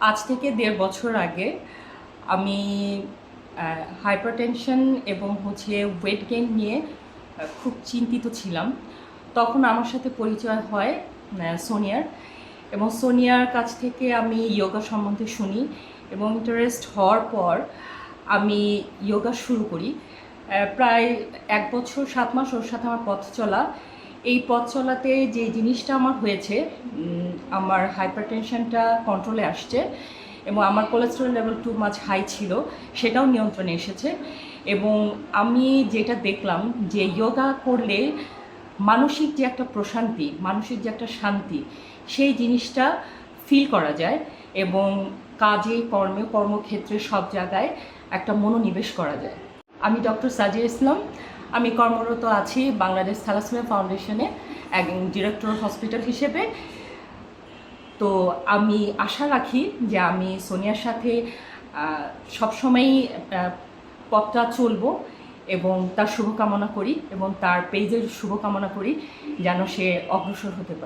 আজ থেকে ১.৫ বছর আগে আমি হাইপারটেনশন এবং ওয়েট গেইন নিয়ে খুব চিন্তিত ছিলাম। তখন আমার সাথে পরিচয় হয় সোনিয়ার, এবং সোনিয়ার কাছ থেকে আমি যোগা সম্বন্ধে শুনি এবং ইন্টারেস্ট হওয়ার পর আমি যোগা শুরু করি। প্রায় ১ বছর ৭ মাস ওর সাথে আমার পথ চলা। এই পথ চলাতে যে জিনিসটা আমার হয়েছে, আমার হাইপারটেনশনটা কন্ট্রোলে আসছে এবং আমার cholesterol level too much high ছিল, সেটাও নিয়ন্ত্রণে এসেছে। এবং আমি যেটা দেখলাম যে যোগা করলে মানসিক যে একটা প্রশান্তি, মানসিক যে একটা শান্তি, সেই জিনিসটা ফিল করা যায় এবং কাজে কর্মক্ষেত্রে সব জায়গায় একটা মনোনিবেশ করা যায়। আমি ডক্টর সাজিয়া ইসলাম। আমি কর্মরত আছি বাংলাদেশ থ্যালাসেমিয়া ফাউন্ডেশনে একজন ডিরেক্টর হসপিটাল হিসেবে। তো আমি আশা রাখি যে আমি সোনিয়ার সাথে সবসময়ই পথটা চলবো এবং তার শুভকামনা করি এবং তার পেজের শুভকামনা করি যেন সে অগ্রসর হতে পারে।